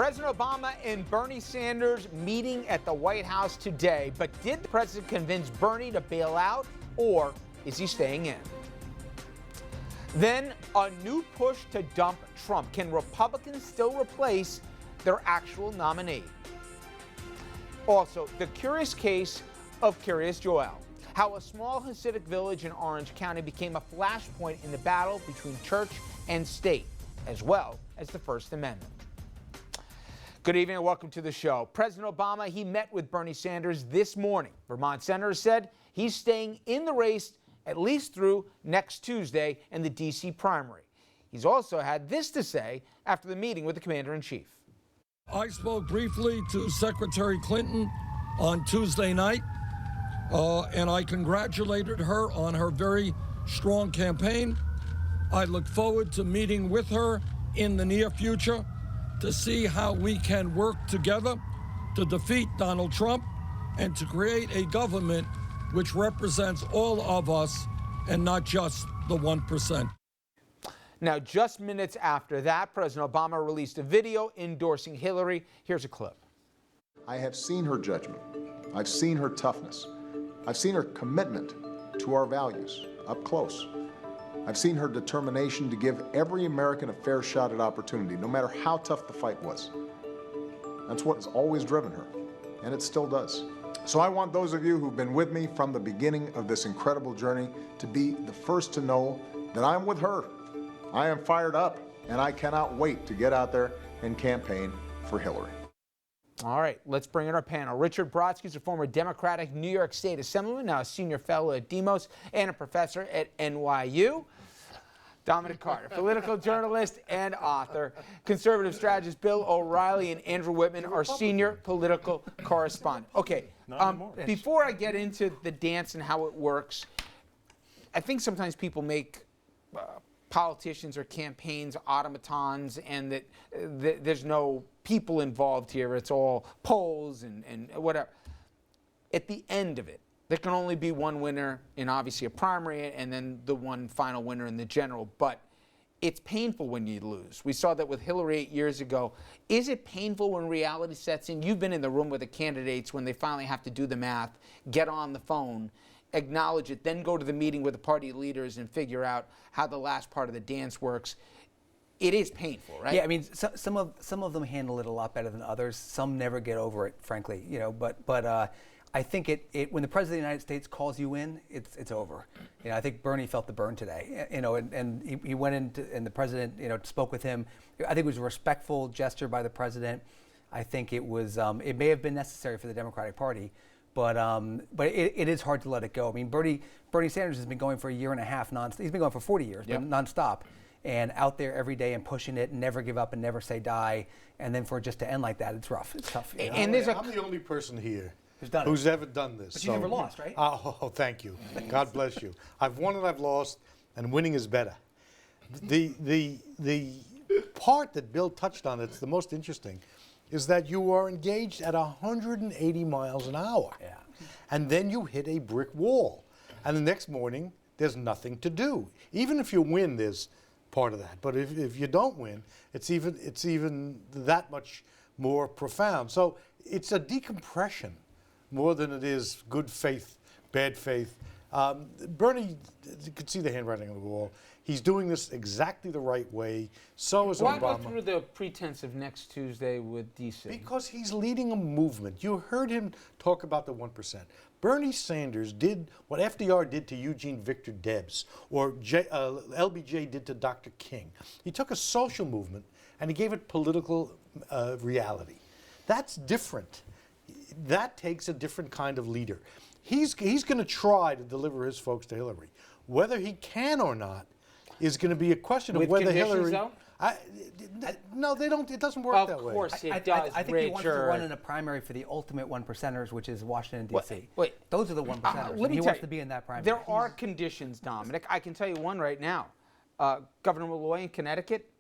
President Obama and Bernie Sanders meeting at the White House today. But did the president convince Bernie to bail out, or is he staying in? Then, a new push to dump Trump. Can Republicans still replace their actual nominee? Also, the curious case of Curious Joel. How a small Hasidic village in Orange County became a flashpoint in the battle between church and state, as well as the First Amendment. Good evening and welcome to the show. President Obama, he met with Bernie Sanders this morning. Vermont Senator said he's staying in the race at least through next Tuesday in the D.C. primary. He's also had this to say after the meeting with the commander-in-chief. I spoke briefly to Secretary Clinton on Tuesday night, and I congratulated her on her very strong campaign. I look forward to meeting with her in the near future to see how we can work together to defeat Donald Trump and to create a government which represents all of us and not just the 1%. Now, just minutes after that, President Obama released a video endorsing Hillary. Here's a clip. I have seen her judgment. I've seen her toughness. I've seen her commitment to our values up close. I've seen her determination to give every American a fair shot at opportunity, no matter how tough the fight was. That's what has always driven her, and it still does. So I want those of you who've been with me from the beginning of this incredible journey to be the first to know that I'm with her. I am fired up, and I cannot wait to get out there and campaign for Hillary. All right, let's bring in our panel. Richard Brodsky is a former Democratic New York State Assemblyman, now a senior fellow at Demos and a professor at NYU. Dominic Carter, political journalist and author. Conservative strategist Bill O'Reilly and Andrew Whitman are senior political correspondent. Okay, before I get into the dance and how it works, I think sometimes people make politicians or campaigns automatons, and that there's no people involved here. It's all polls and whatever. At the end of it, there can only be one winner in obviously a primary and then the one final winner in the general. But it's painful when you lose. We saw that with Hillary 8 years ago. Is it painful when reality sets in? You've been in the room with the candidates when they finally have to do the math, get on the phone, acknowledge it, then go to the meeting with the party leaders and figure out how the last part of the dance works. It is painful, right? Yeah, I mean, some of them handle it a lot better than others. Some never get over it, frankly. You know, but I think it when the president of the United States calls you in, it's over. You know, I think Bernie felt the burn today. You know, and he went in and the president, you know, spoke with him. I think it was a respectful gesture by the president. I think it was it may have been necessary for the Democratic Party. But it is hard to let it go. I mean, Bernie Sanders has been going for a year and a half nonstop. He's been going for 40 years, but nonstop, and out there every day and pushing it, and never give up and never say die. And then for it just to end like that, it's rough. It's tough. You know? And I'm the only person here who's ever done this. But you never lost, right? Oh, thank you. God bless you. I've won and I've lost, and winning is better. The part that Bill touched on that's the most interesting is that you are engaged at 180 miles an hour. Yeah. And then you hit a brick wall. And the next morning, there's nothing to do. Even if you win, there's part of that. But if you don't win, it's even that much more profound. So it's a decompression more than it is good faith, bad faith. Bernie, you could see the handwriting on the wall. He's doing this exactly the right way. So is Obama. Why go through the pretense of next Tuesday with D.C.? Because he's leading a movement. You heard him talk about the 1%. Bernie Sanders did what FDR did to Eugene Victor Debs, or LBJ did to Dr. King. He took a social movement and he gave it political reality. That's different. That takes a different kind of leader. He's going to try to deliver his folks to Hillary. Whether he can or not is going to be a question of whether Hillary. No, they don't. It doesn't work that way. Of course, it does. I think he wants to run in a primary for the ultimate 1%ers, which is Washington D.C. Wait, those are the 1%ers. He wants to be in that primary. There are conditions, Dominic. I can tell you one right now. Governor Malloy in Connecticut.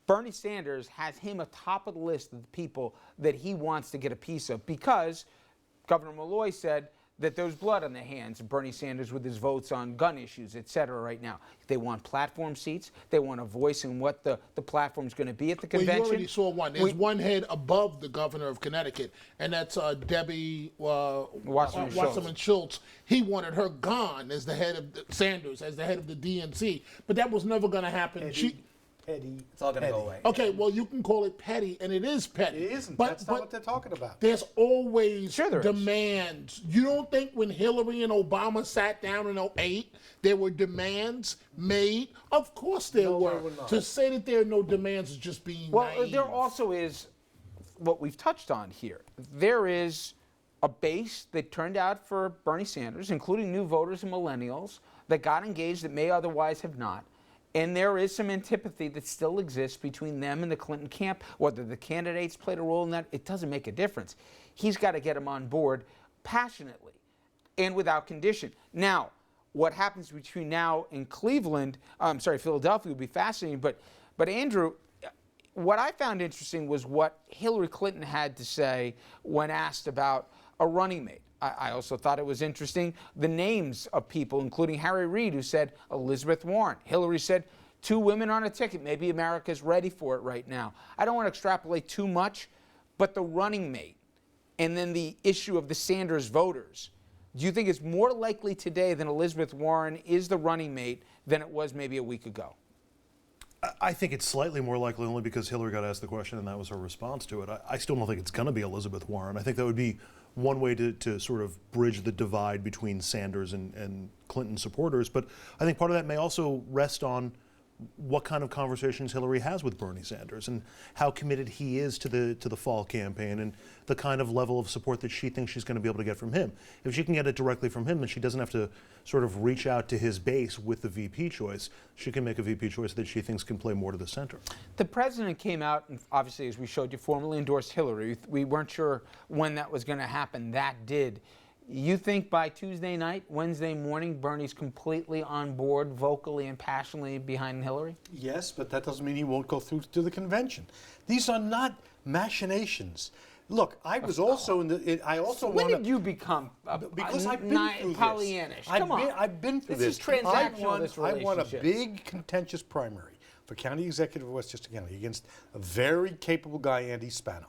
Bernie Sanders has him atop of the list of the people that he wants to get a piece of, because Governor Malloy said that there's blood on the hands of Bernie Sanders with his votes on gun issues, et cetera, right now. They want platform seats. They want a voice in what the platform's going to be at the convention. Well, you already saw one. There's one head above the governor of Connecticut, and that's Debbie Wasserman Schultz. He wanted her gone as the head of Sanders, as the head of the DNC, but that was never going to happen. Petty. It's all going to go away. Okay, well, you can call it petty, and it is petty. It isn't. But, That's not what they're talking about. There's always Sure there is. demands. You don't think when Hillary and Obama sat down in 2008, there were demands made? Of course there were. To say that there are no demands is just being naive. There also is what we've touched on here. There is a base that turned out for Bernie Sanders, including new voters and millennials, that got engaged that may otherwise have not. And there is some antipathy that still exists between them and the Clinton camp. Whether the candidates played a role in that, it doesn't make a difference. He's got to get them on board passionately and without condition. Now, what happens between now and Philadelphia would be fascinating. But Andrew, what I found interesting was what Hillary Clinton had to say when asked about a running mate. I also thought it was interesting, the names of people, including Harry Reid, who said Elizabeth Warren. Hillary said 2 women on a ticket. Maybe America's ready for it right now. I don't want to extrapolate too much, but the running mate and then the issue of the Sanders voters, do you think it's more likely today than Elizabeth Warren is the running mate than it was maybe a week ago? I think it's slightly more likely only because Hillary got asked the question and that was her response to it. I still don't think it's going to be Elizabeth Warren. I think that would be one way to sort of bridge the divide between Sanders and Clinton supporters. But I think part of that may also rest on what kind of conversations Hillary has with Bernie Sanders and how committed he is to the fall campaign and the kind of level of support that she thinks she's going to be able to get from him. If she can get it directly from him, then she doesn't have to sort of reach out to his base with the VP choice. She can make a VP choice that she thinks can play more to the center. The president came out and obviously, as we showed you, formally endorsed Hillary. We weren't sure when that was going to happen. That did. You think by Tuesday night, Wednesday morning, Bernie's completely on board, vocally and passionately behind Hillary? Yes, but that doesn't mean he won't go through to the convention. These are not machinations. Look, I was also in the. I also when did you become because I've been through Pollyannish? this. Come on, I've been through this. This is transactional. This I won a relationship. big contentious primary for county executive of Westchester County against a very capable guy, Andy Spano.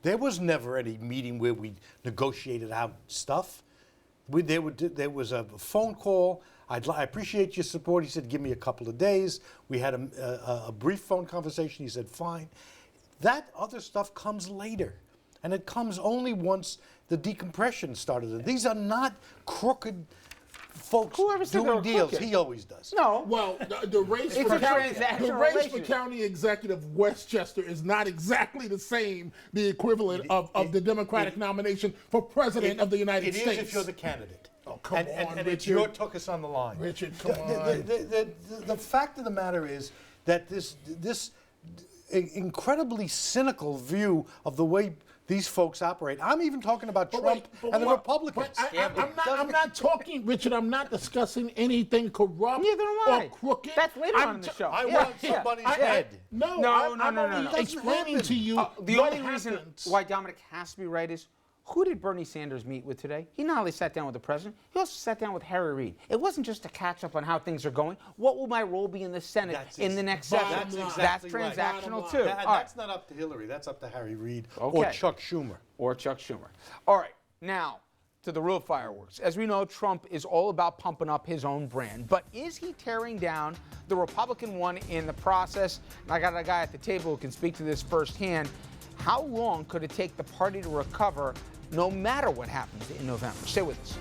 There was never any meeting where we negotiated out stuff. There was a phone call. I appreciate your support. He said, give me a couple of days. We had a brief phone conversation. He said, fine. That other stuff comes later. And it comes only once the decompression started. These are not crooked folks doing deals. Crooked? He always does. No. Well, the race It's for a transactional relationship. county executive of Westchester is not exactly the same, the equivalent of the Democratic nomination for president of the United States. It is if you're the candidate. Oh, come on, and Richard. it's your tuchus on the line. Richard, come on. The fact of the matter is that this incredibly cynical view of the way these folks operate. I'm even talking about Trump and the Republicans. I'm not talking, Richard. I'm not discussing anything corrupt Neither am or I. crooked. That's later on in the show. I want somebody's head. I'm only explaining to you The what only reason happens. why Dominic has to be right is, who did Bernie Sanders meet with today? He not only sat down with the president, he also sat down with Harry Reid. It wasn't just to catch up on how things are going. What will my role be in the Senate in the next session? That's exactly That's right. transactional too. That's not up to Hillary. That's up to Harry Reid or Okay. Chuck Schumer. Or Chuck Schumer. All right, now to the real fireworks. As we know, Trump is all about pumping up his own brand, but is he tearing down the Republican one in the process? And I got a guy at the table who can speak to this firsthand. How long could it take the party to recover no matter what happens in November? Stay with us.